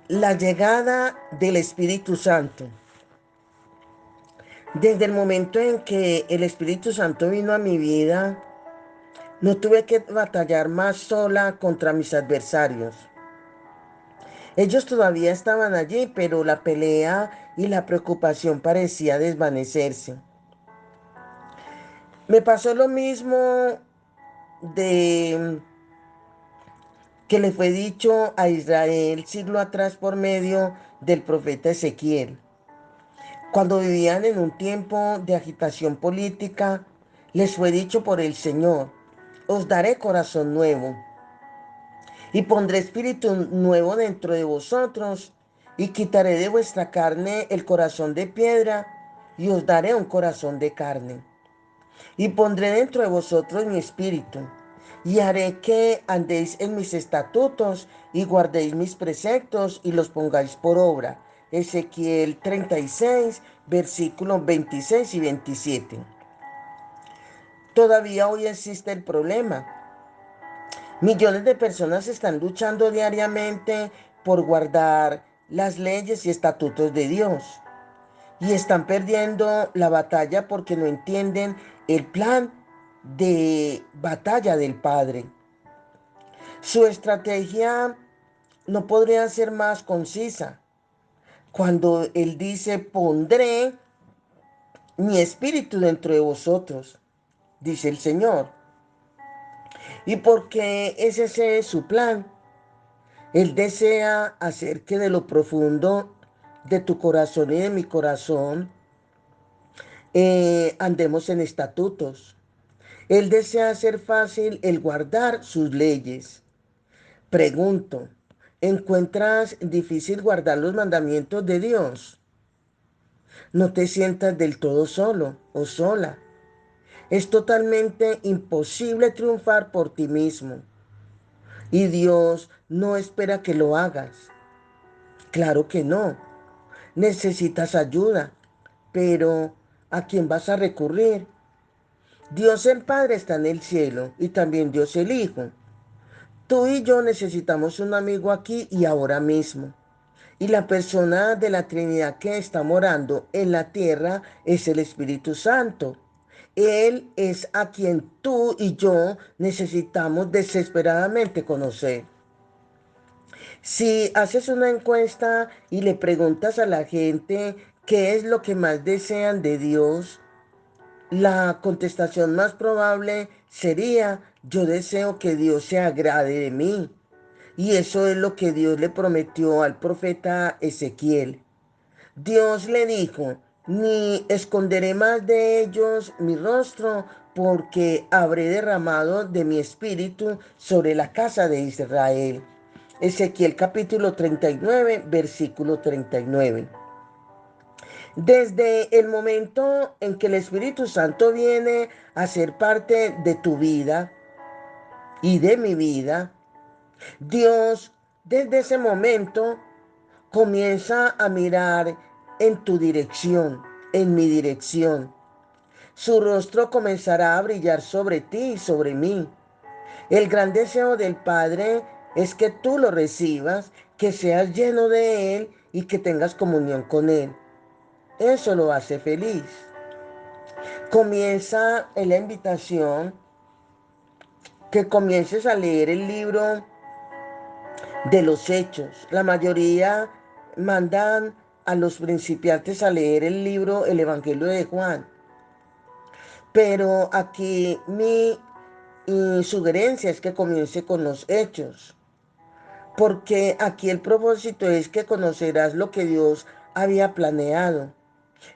La llegada del Espíritu Santo. Desde el momento en que el Espíritu Santo vino a mi vida, no tuve que batallar más sola contra mis adversarios. Ellos todavía estaban allí, pero la pelea y la preocupación parecía desvanecerse. Me pasó lo mismo de que le fue dicho a Israel siglo atrás por medio del profeta Ezequiel. Cuando vivían en un tiempo de agitación política, les fue dicho por el Señor: os daré corazón nuevo y pondré espíritu nuevo dentro de vosotros y quitaré de vuestra carne el corazón de piedra y os daré un corazón de carne. Y pondré dentro de vosotros mi espíritu y haré que andéis en mis estatutos y guardéis mis preceptos y los pongáis por obra. Ezequiel 36, versículos 26 y 27. Todavía hoy existe el problema. Millones de personas están luchando diariamente por guardar las leyes y estatutos de Dios y están perdiendo la batalla porque no entienden el plan de batalla del Padre. Su estrategia no podría ser más concisa. Cuando Él dice: pondré mi espíritu dentro de vosotros, dice el Señor. ¿Y porque ese es su plan? Él desea hacer que de lo profundo de tu corazón y de mi corazón andemos en estatutos. Él desea hacer fácil el guardar sus leyes. Pregunto, ¿encuentras difícil guardar los mandamientos de Dios? No te sientas del todo solo o sola. Es totalmente imposible triunfar por ti mismo. Y Dios no espera que lo hagas. Claro que no. Necesitas ayuda. Pero ¿a quién vas a recurrir? Dios el Padre está en el cielo y también Dios el Hijo. Tú y yo necesitamos un amigo aquí y ahora mismo. Y la persona de la Trinidad que está morando en la tierra es el Espíritu Santo. Él es a quien tú y yo necesitamos desesperadamente conocer. Si haces una encuesta y le preguntas a la gente qué es lo que más desean de Dios, la contestación más probable sería: yo deseo que Dios se agrade de mí. Y eso es lo que Dios le prometió al profeta Ezequiel. Dios le dijo: ni esconderé más de ellos mi rostro, porque habré derramado de mi espíritu sobre la casa de Israel. Ezequiel capítulo 39, versículo 39. Desde el momento en que el Espíritu Santo viene a ser parte de tu vida y de mi vida, Dios desde ese momento comienza a mirar en tu dirección, en mi dirección. Su rostro comenzará a brillar sobre ti y sobre mí. El gran deseo del Padre es que tú lo recibas, que seas lleno de Él y que tengas comunión con Él. Eso lo hace feliz. Comienza en la invitación que comiences a leer el libro de los Hechos. La mayoría mandan a los principiantes a leer el libro, el Evangelio de Juan. Pero aquí mi sugerencia es que comience con los Hechos, porque aquí el propósito es que conocerás lo que Dios había planeado.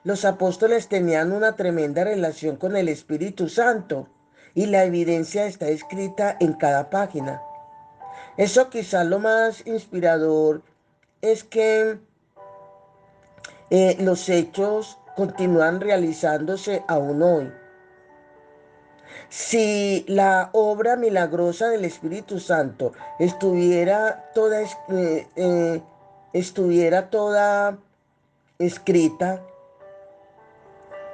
Los apóstoles tenían una tremenda relación con el Espíritu Santo y la evidencia está escrita en cada página. Eso quizás lo más inspirador es que los hechos continúan realizándose aún hoy. Si la obra milagrosa del Espíritu Santo estuviera toda escrita,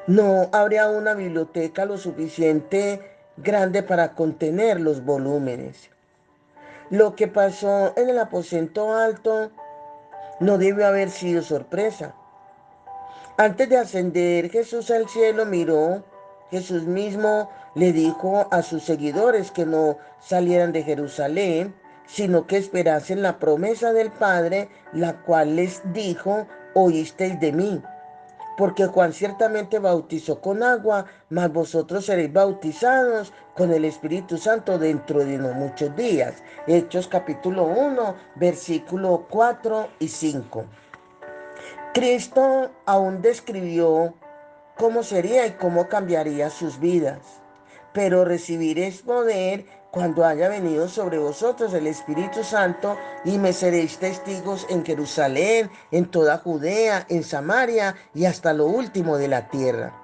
no habría una biblioteca lo suficiente grande para contener los volúmenes. Lo que pasó en el aposento alto No debió haber sido sorpresa. Antes de ascender Jesús al cielo, miró, Jesús mismo le dijo a sus seguidores que no salieran de Jerusalén, sino que esperasen la promesa del Padre, la cual les dijo, oísteis de mí. Porque Juan ciertamente bautizó con agua, mas vosotros seréis bautizados con el Espíritu Santo dentro de no muchos días. Hechos capítulo 1, versículo 4 y 5. Cristo aún describió cómo sería y cómo cambiaría sus vidas. Pero recibiréis poder cuando haya venido sobre vosotros el Espíritu Santo y me seréis testigos en Jerusalén, en toda Judea, en Samaria y hasta lo último de la tierra.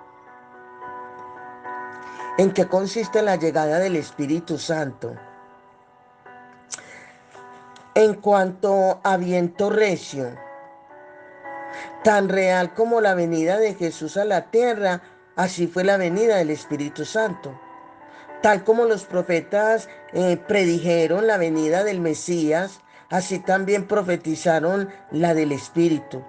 ¿En qué consiste la llegada del Espíritu Santo? En cuanto a viento recio, tan real como la venida de Jesús a la tierra, así fue la venida del Espíritu Santo. Tal como los profetas predijeron la venida del Mesías, así también profetizaron la del Espíritu.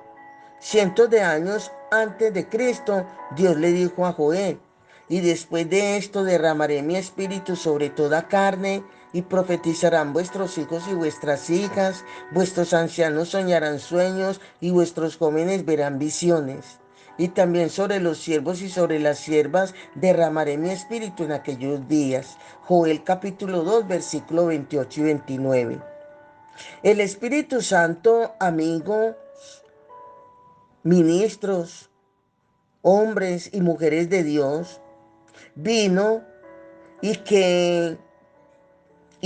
Cientos de años antes de Cristo, Dios le dijo a Joel, y después de esto derramaré mi espíritu sobre toda carne, y profetizarán vuestros hijos y vuestras hijas, vuestros ancianos soñarán sueños, y vuestros jóvenes verán visiones. Y también sobre los siervos y sobre las siervas derramaré mi espíritu en aquellos días. Joel capítulo 2, versículo 28 y 29. El Espíritu Santo, amigo, ministros, hombres y mujeres de Dios, vino y qué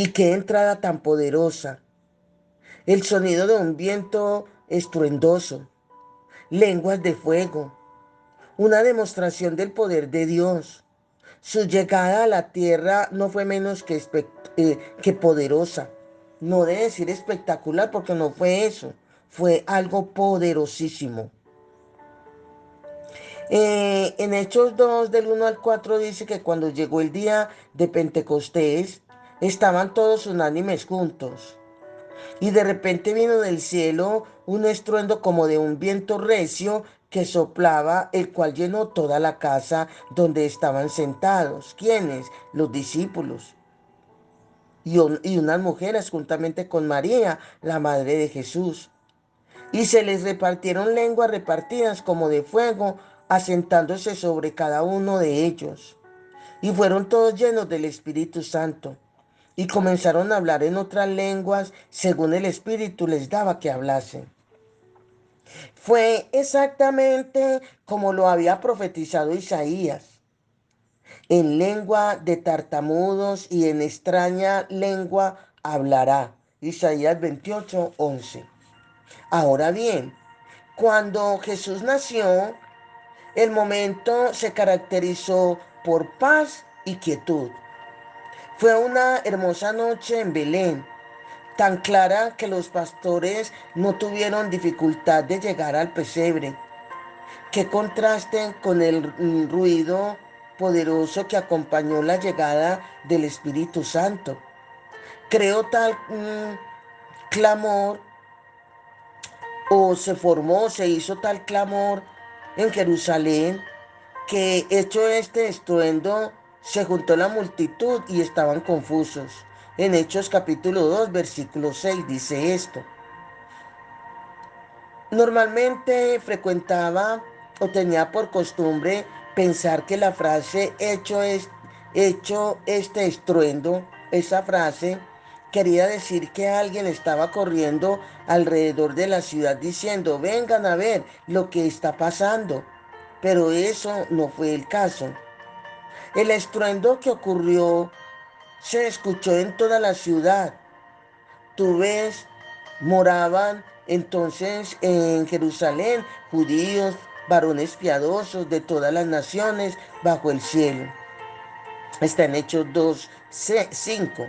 entrada tan poderosa. El sonido de un viento estruendoso, lenguas de fuego, una demostración del poder de Dios. Su llegada a la tierra no fue menos que poderosa. No de decir espectacular porque no fue eso, fue algo poderosísimo. En Hechos 2, del 1 al 4, dice que cuando llegó el día de Pentecostés, estaban todos unánimes juntos. Y de repente vino del cielo un estruendo como de un viento recio que soplaba, el cual llenó toda la casa donde estaban sentados. ¿Quiénes? Los discípulos. Y unas mujeres juntamente con María, la madre de Jesús. Y se les repartieron lenguas repartidas como de fuego, asentándose sobre cada uno de ellos. Y fueron todos llenos del Espíritu Santo. Y comenzaron a hablar en otras lenguas según el Espíritu les daba que hablasen. Fue exactamente como lo había profetizado Isaías. En lengua de tartamudos y en extraña lengua hablará. Isaías 28, 11. Ahora bien, cuando Jesús nació, el momento se caracterizó por paz y quietud. Fue una hermosa noche en Belén, tan clara que los pastores no tuvieron dificultad de llegar al pesebre. Qué contraste con el ruido poderoso que acompañó la llegada del Espíritu Santo. Creó tal clamor o se formó, se hizo tal clamor en Jerusalén que hecho este estruendo se juntó la multitud y estaban confusos. En Hechos capítulo 2 versículo 6 dice esto. Normalmente frecuentaba o tenía por costumbre pensar que la frase hecho este estruendo, esa frase quería decir que alguien estaba corriendo alrededor de la ciudad diciendo, vengan a ver lo que está pasando. Pero eso no fue el caso. El estruendo que ocurrió se escuchó en toda la ciudad. Tú ves, moraban entonces en Jerusalén judíos, varones piadosos de todas las naciones bajo el cielo. Está en Hechos 2, 5.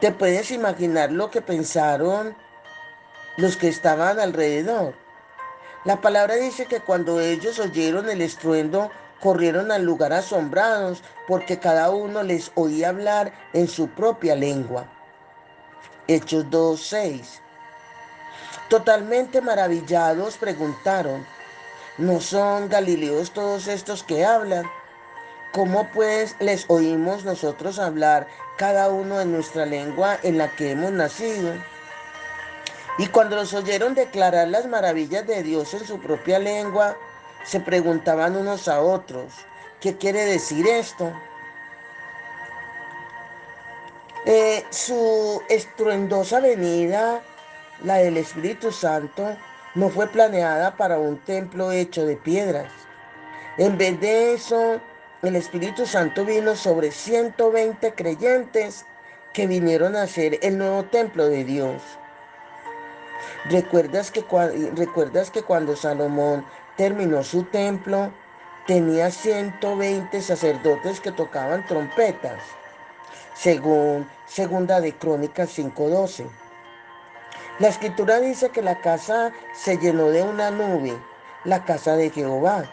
¿Te puedes imaginar lo que pensaron los que estaban alrededor? La palabra dice que cuando ellos oyeron el estruendo, corrieron al lugar asombrados porque cada uno les oía hablar en su propia lengua. Hechos 2:6. Totalmente maravillados preguntaron, ¿no son galileos todos estos que hablan? ¿Cómo pues les oímos nosotros hablar cada uno en nuestra lengua en la que hemos nacido? Y cuando los oyeron declarar las maravillas de Dios en su propia lengua, se preguntaban unos a otros, ¿qué quiere decir esto? Su estruendosa venida, la del Espíritu Santo, no fue planeada para un templo hecho de piedras. En vez de eso, el Espíritu Santo vino sobre 120 creyentes que vinieron a ser el nuevo templo de Dios. ¿Recuerdas que cuando Salomón terminó su templo, tenía 120 sacerdotes que tocaban trompetas? Según Segunda de Crónicas 5:12. La escritura dice que la casa se llenó de una nube, la casa de Jehová,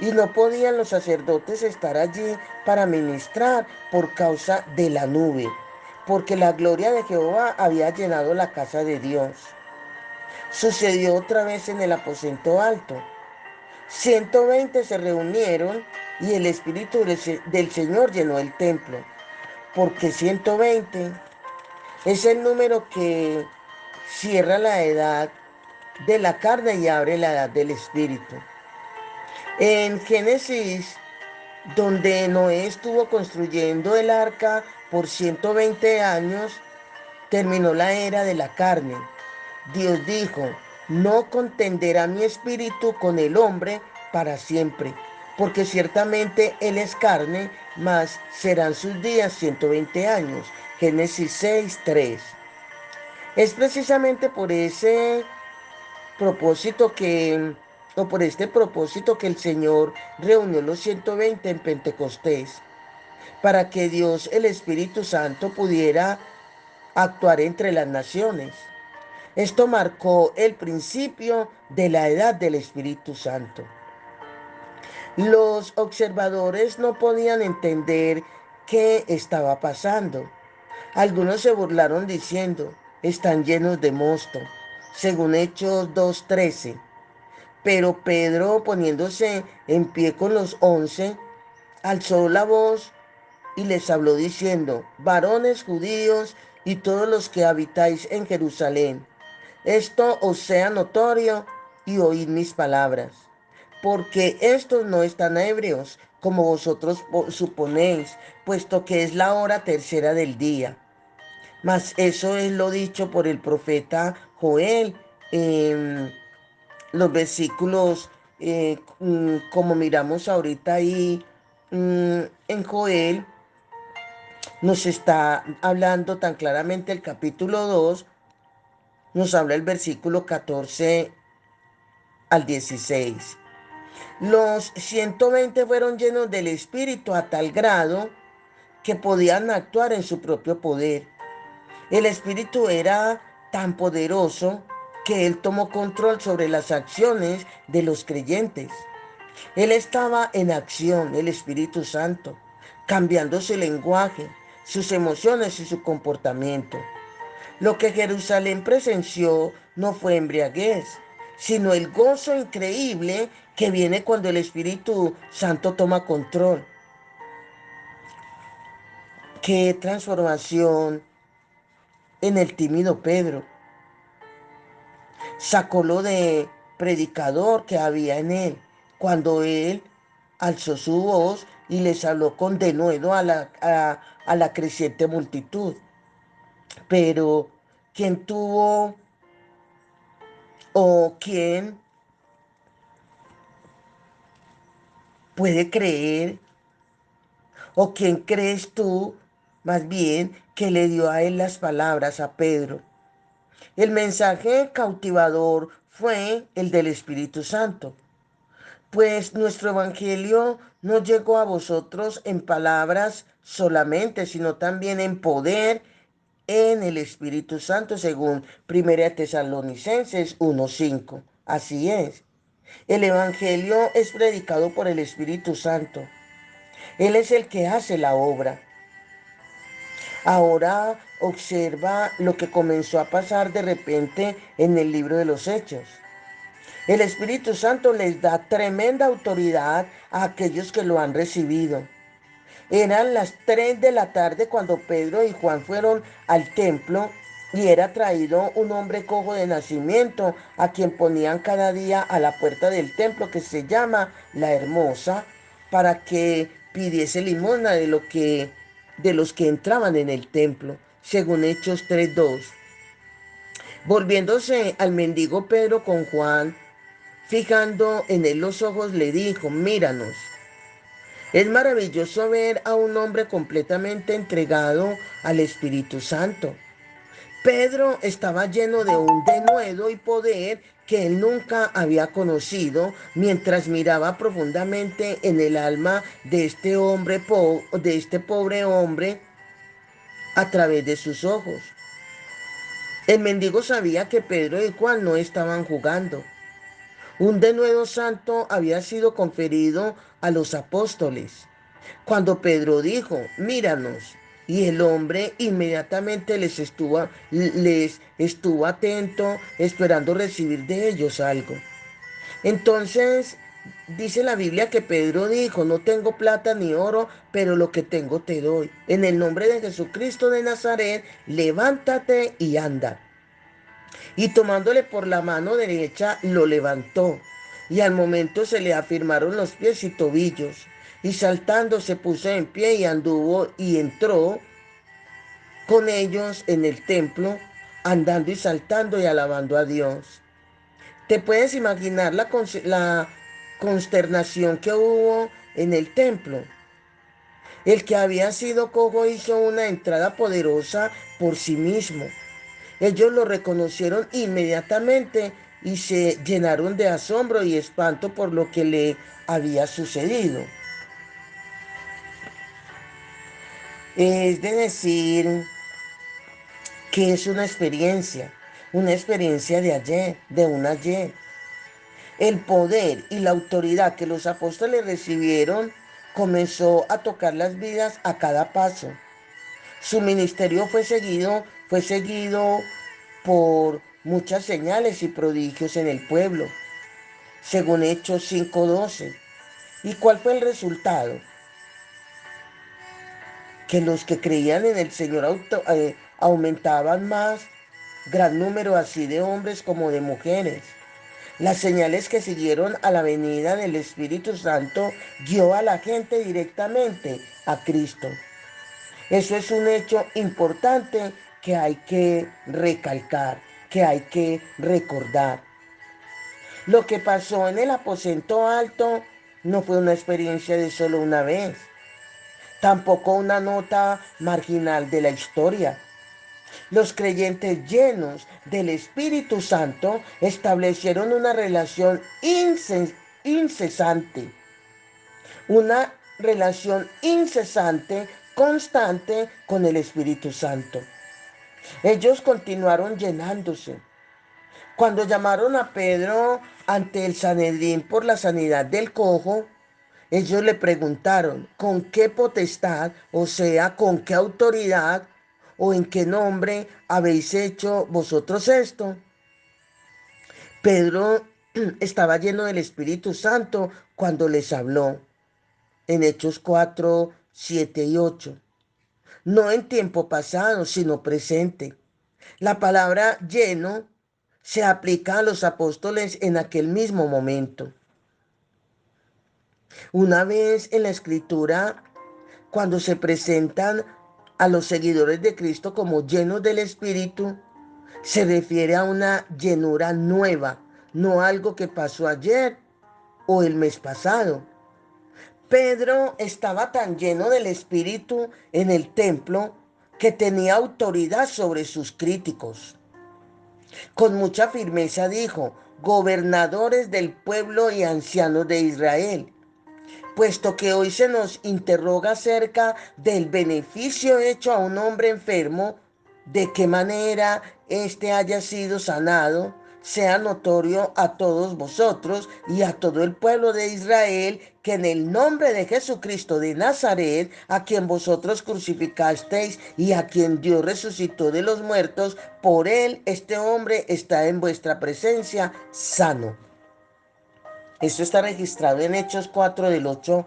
y no podían los sacerdotes estar allí para ministrar por causa de la nube, porque la gloria de Jehová había llenado la casa de Dios. Sucedió otra vez en el aposento alto. 120 se reunieron y el Espíritu del Señor llenó el templo. Porque 120 es el número que cierra la edad de la carne y abre la edad del Espíritu. En Génesis, donde Noé estuvo construyendo el arca por 120 años, terminó la era de la carne. Dios dijo, no contenderá mi espíritu con el hombre para siempre, porque ciertamente él es carne, mas serán sus días 120 años. Génesis 6:3. Es precisamente por ese propósito o por este propósito que el Señor reunió los 120 en Pentecostés, para que Dios, el Espíritu Santo, pudiera actuar entre las naciones. Esto marcó el principio de la edad del Espíritu Santo. Los observadores no podían entender qué estaba pasando. Algunos se burlaron diciendo, están llenos de mosto, según Hechos 2:13. Pero Pedro, poniéndose en pie con los 11, alzó la voz y les habló diciendo, varones judíos y todos los que habitáis en Jerusalén, esto os sea notorio y oíd mis palabras, porque estos no están ebrios, como vosotros suponéis, puesto que es la hora tercera del día. Mas eso es lo dicho por el profeta Joel en los versículos, como miramos ahorita ahí en Joel, nos está hablando tan claramente el capítulo 2, nos habla el versículo 14 al 16. Los 120 fueron llenos del Espíritu a tal grado que podían actuar en su propio poder. El Espíritu era tan poderoso que Él tomó control sobre las acciones de los creyentes. Él estaba en acción, el Espíritu Santo, cambiando su lenguaje, sus emociones y su comportamiento. Lo que Jerusalén presenció no fue embriaguez, sino el gozo increíble que viene cuando el Espíritu Santo toma control. Qué transformación en el tímido Pedro. Sacó lo de predicador que había en él, cuando él alzó su voz y les habló con denuedo a la creciente multitud. Pero, ¿quién tuvo o quién puede creer o quién crees tú, más bien, que le dio a él las palabras a Pedro? El mensaje cautivador fue el del Espíritu Santo. Pues nuestro evangelio no llegó a vosotros en palabras solamente, sino también en poder en el Espíritu Santo, según 1 Tesalonicenses 1:5. Así es. El evangelio es predicado por el Espíritu Santo. Él es el que hace la obra. Ahora observa lo que comenzó a pasar de repente en el libro de los Hechos. El Espíritu Santo les da tremenda autoridad a aquellos que lo han recibido. Eran las 3 de la tarde cuando Pedro y Juan fueron al templo y era traído un hombre cojo de nacimiento a quien ponían cada día a la puerta del templo que se llama La Hermosa para que pidiese limosna de los que entraban en el templo, según Hechos 3:2. Volviéndose al mendigo Pedro con Juan, fijando en él los ojos, le dijo: míranos. Es maravilloso ver a un hombre completamente entregado al Espíritu Santo. Pedro estaba lleno de un denuedo y poder que él nunca había conocido mientras miraba profundamente en el alma de este hombre, de este pobre hombre a través de sus ojos. El mendigo sabía que Pedro y Juan no estaban jugando. Un denuedo santo había sido conferido a los apóstoles. Cuando Pedro dijo: míranos, y el hombre inmediatamente les estuvo atento, esperando recibir de ellos algo. Entonces, dice la Biblia que Pedro dijo: no tengo plata ni oro, pero lo que tengo te doy. En el nombre de Jesucristo de Nazaret, levántate y anda. Y tomándole por la mano derecha, lo levantó. Y al momento se le afirmaron los pies y tobillos. Y saltando se puso en pie y anduvo y entró con ellos en el templo, andando y saltando y alabando a Dios. ¿Te puedes imaginar la consternación que hubo en el templo? El que había sido cojo hizo una entrada poderosa por sí mismo. Ellos lo reconocieron inmediatamente y se llenaron de asombro y espanto por lo que le había sucedido. Es de decir que es una experiencia de ayer, de un ayer. El poder y la autoridad que los apóstoles recibieron comenzó a tocar las vidas a cada paso. Su ministerio fue seguido por muchas señales y prodigios en el pueblo, según Hechos 5:12. ¿Y cuál fue el resultado? Que los que creían en el Señor aumentaban más, gran número así de hombres como de mujeres. Las señales que siguieron a la venida del Espíritu Santo guió a la gente directamente a Cristo. Eso es un hecho importante que hay que recalcar, que hay que recordar. Lo que pasó en el aposento alto no fue una experiencia de solo una vez, tampoco una nota marginal de la historia. Los creyentes llenos del Espíritu Santo establecieron una relación incesante, constante con el Espíritu Santo. Ellos continuaron llenándose. Cuando llamaron a Pedro ante el Sanedrín por la sanidad del cojo, ellos le preguntaron: ¿con qué potestad, o sea, con qué autoridad o en qué nombre habéis hecho vosotros esto? Pedro estaba lleno del Espíritu Santo cuando les habló en Hechos 4, 7 y 8. No en tiempo pasado, sino presente. La palabra lleno se aplica a los apóstoles en aquel mismo momento. Una vez en la Escritura, cuando se presentan a los seguidores de Cristo como llenos del Espíritu, se refiere a una llenura nueva, no algo que pasó ayer o el mes pasado. Pedro estaba tan lleno del Espíritu en el templo que tenía autoridad sobre sus críticos. Con mucha firmeza dijo: gobernadores del pueblo y ancianos de Israel, puesto que hoy se nos interroga acerca del beneficio hecho a un hombre enfermo, de qué manera éste haya sido sanado, sea notorio a todos vosotros y a todo el pueblo de Israel que en el nombre de Jesucristo de Nazaret, a quien vosotros crucificasteis y a quien Dios resucitó de los muertos, por él este hombre está en vuestra presencia sano. Esto está registrado en Hechos 4 del 8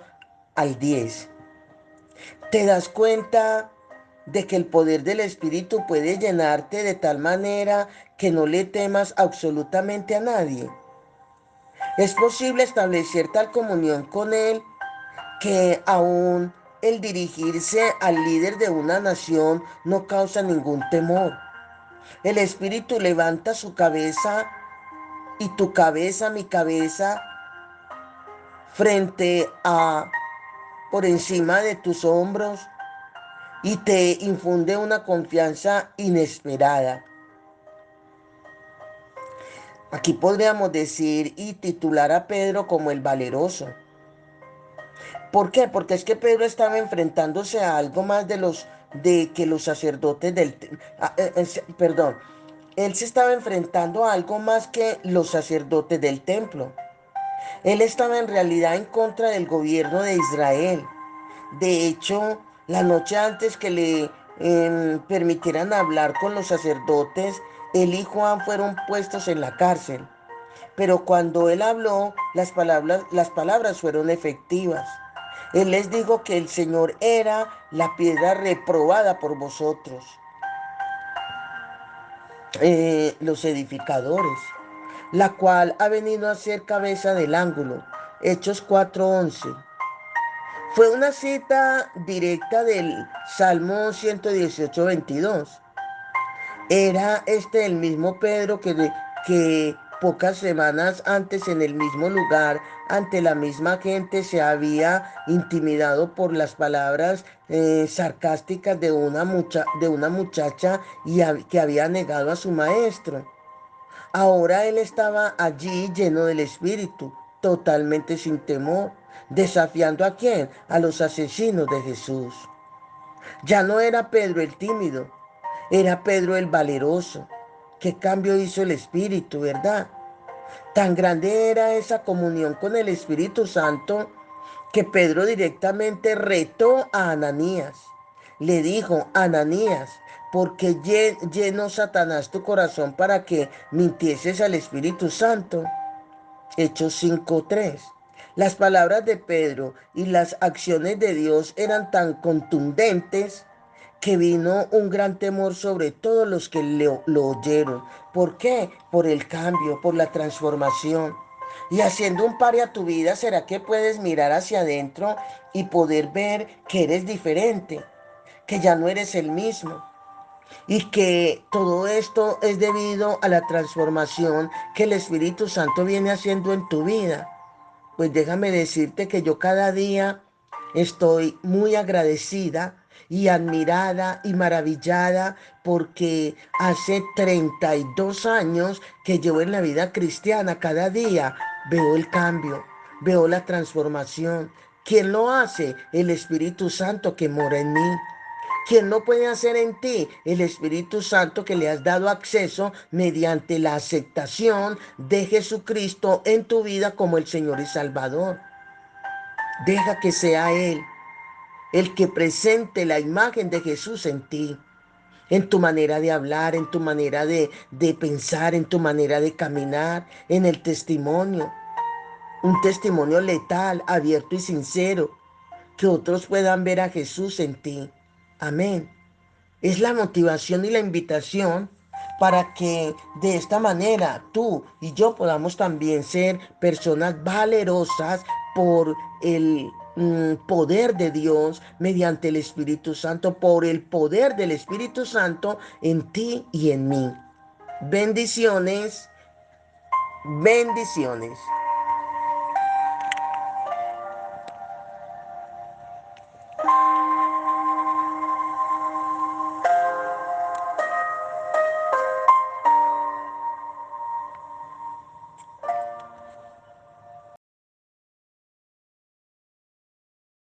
al 10. ¿Te das cuenta de que el poder del Espíritu puede llenarte de tal manera que no le temas absolutamente a nadie? Es posible establecer tal comunión con Él que aún el dirigirse al líder de una nación no causa ningún temor. El Espíritu levanta su cabeza y tu cabeza, mi cabeza, frente a, por encima de tus hombros y te infunde una confianza inesperada. Aquí podríamos decir y titular a Pedro como el valeroso. ¿Por qué? Porque es que Pedro estaba enfrentándose a algo más de que los sacerdotes perdón, él se estaba enfrentando a algo más que los sacerdotes del templo. Él estaba en realidad en contra del gobierno de Israel. De hecho, la noche antes que le permitieran hablar con los sacerdotes, él y Juan fueron puestos en la cárcel. Pero cuando él habló, las palabras fueron efectivas. Él les dijo que el Señor era la piedra reprobada por vosotros, los edificadores, la cual ha venido a ser cabeza del ángulo. Hechos 4:11. Fue una cita directa del Salmo 118:22. Era este el mismo Pedro que pocas semanas antes en el mismo lugar, ante la misma gente, se había intimidado por las palabras sarcásticas de una muchacha que había negado a su maestro. Ahora él estaba allí lleno del Espíritu, totalmente sin temor, desafiando ¿a quién? A los asesinos de Jesús. Ya no era Pedro el tímido, era Pedro el valeroso. ¿Qué cambio hizo el Espíritu, verdad? Tan grande era esa comunión con el Espíritu Santo que Pedro directamente retó a Ananías. Le dijo: Ananías, ¿por qué llenó Satanás tu corazón para que mintieses al Espíritu Santo? Hechos 5:3. Las palabras de Pedro y las acciones de Dios eran tan contundentes que vino un gran temor sobre todos los que lo oyeron. ¿Por qué? Por el cambio, por la transformación. Y haciendo un pare a tu vida, ¿será que puedes mirar hacia adentro y poder ver que eres diferente? Que ya no eres el mismo. Y que todo esto es debido a la transformación que el Espíritu Santo viene haciendo en tu vida. Pues déjame decirte que yo cada día estoy muy agradecida y admirada y maravillada porque hace 32 años que llevo en la vida cristiana. Cada día veo el cambio, veo la transformación. ¿Quién lo hace? El Espíritu Santo que mora en mí. ¿Quién lo puede hacer en ti? El Espíritu Santo que le has dado acceso mediante la aceptación de Jesucristo en tu vida como el Señor y Salvador. Deja que sea Él el que presente la imagen de Jesús en ti, en tu manera de hablar, en tu manera de pensar, en tu manera de caminar, en el testimonio. Un testimonio letal, abierto y sincero, que otros puedan ver a Jesús en ti. Amén. Es la motivación y la invitación para que de esta manera tú y yo podamos también ser personas valerosas por el poder de Dios mediante el Espíritu Santo, por el poder del Espíritu Santo en ti y en mí. Bendiciones, bendiciones.